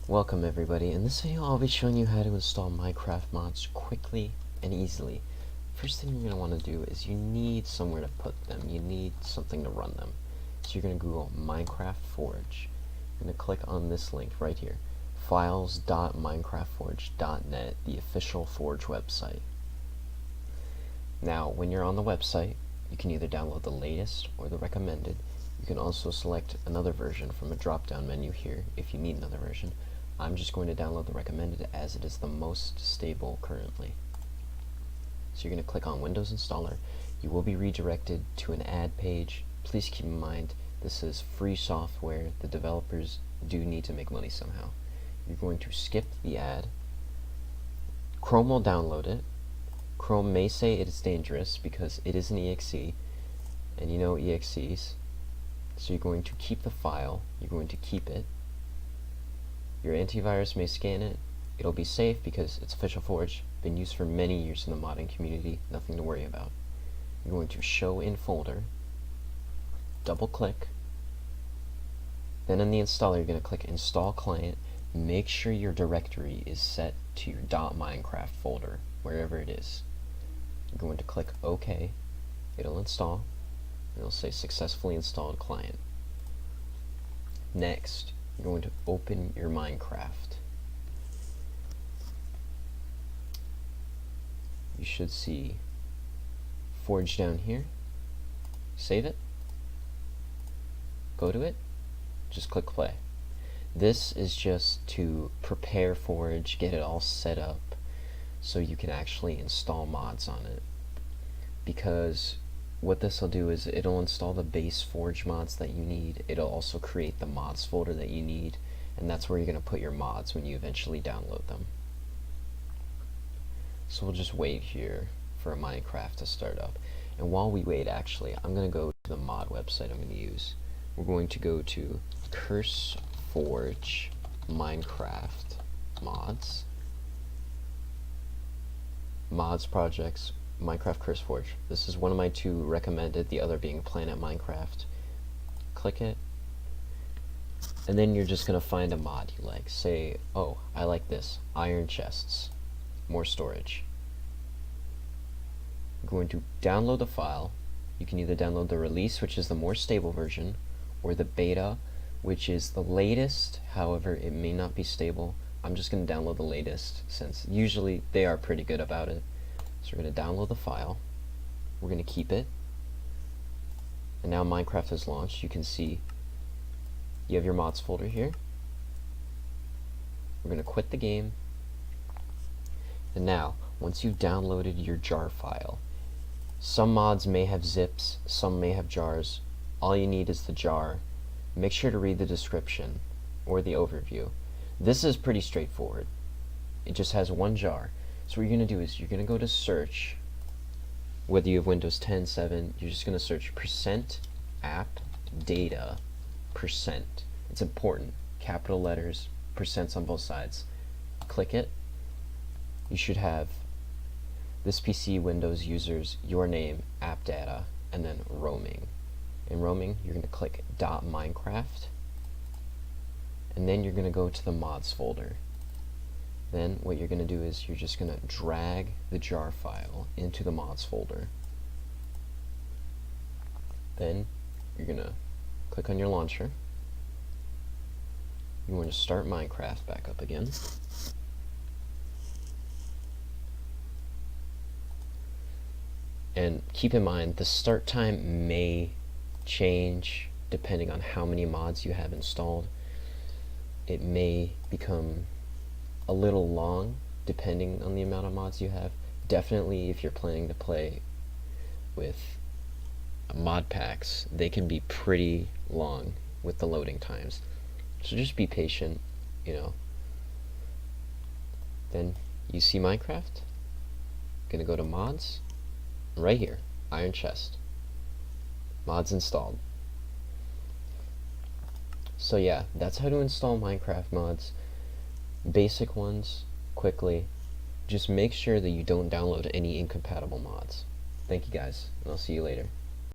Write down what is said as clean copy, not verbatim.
Welcome everybody. In this video I'll be showing you how to install Minecraft mods quickly and easily. First thing you're going to want to do is you need somewhere to put them. You need something to run them. So you're going to Google Minecraft Forge. You're going to click on this link right here. Files.minecraftforge.net, the official Forge website. Now when you're on the website, you can either download the latest or the recommended. You can also select another version from a drop-down menu here if you need another version. I'm just going to download the recommended as it is the most stable currently. So you're going to click on Windows Installer. You will be redirected to an ad page. Please keep in mind this is free software. The developers do need to make money somehow. You're going to skip the ad. Chrome will download it. Chrome may say it is dangerous because it is an exe, and you know exes. So you're going to keep the file, you're going to keep it. Your antivirus may scan it. It'll be safe because it's official Forge, been used for many years in the modding community, nothing to worry about. You're going to show in folder, double click, then in the installer you're going to click install client. Make sure your directory is set to your .minecraft folder, wherever it is. You're going to click OK, it'll install. It'll say successfully installed client. Next, you're going to open your Minecraft. You should see Forge down here. Save it. Go to it. Just click play. This is just to prepare Forge, get it all set up so you can actually install mods on it. Because what this will do is it'll install the base Forge mods that you need. It'll also create the mods folder that you need, and that's where you're going to put your mods when you eventually download them. So we'll just wait here for Minecraft to start up. And while we wait, actually, I'm going to go to the mod website I'm going to use. We're going to go to CurseForge Minecraft mods. Mods projects. Minecraft CurseForge. This is one of my two recommended, the other being Planet Minecraft. Click it, and then you're just going to find a mod you like. Say, oh, I like this, iron chests, more storage. You're going to download the file. You can either download the release, which is the more stable version, or the beta, which is the latest. However, it may not be stable. I'm just going to download the latest, since usually they are pretty good about it. So we're going to download the file, we're going to keep it, and now Minecraft has launched. You can see you have your mods folder here. We're going to quit the game, and now once you've downloaded your jar file, some mods may have zips, some may have jars. All you need is the jar. Make sure to read the description or the overview. This is pretty straightforward. It just has one jar. So what you're going to do is you're going to go to search, whether you have Windows 10, 7, you're just going to search %app data %. It's important. Capital letters, percents on both sides. Click it. You should have this PC Windows users, your name, app data, and then roaming. In roaming, you're going to click .minecraft, and then you're going to go to the mods folder. Then what you're going to do is you're just going to drag the jar file into the mods folder. Then you're going to click on your launcher. You want to start Minecraft back up again. And keep in mind the start time may change depending on how many mods you have installed. It may become a little long depending on the amount of mods you have. Definitely if you're planning to play with mod packs, they can be pretty long with the loading times. So just be patient, you know. Then you see Minecraft. Gonna go to mods. Right here, iron chest. Mods installed. So yeah, that's how to install Minecraft mods. Basic ones, quickly. Just make sure that you don't download any incompatible mods. Thank you guys, and I'll see you later.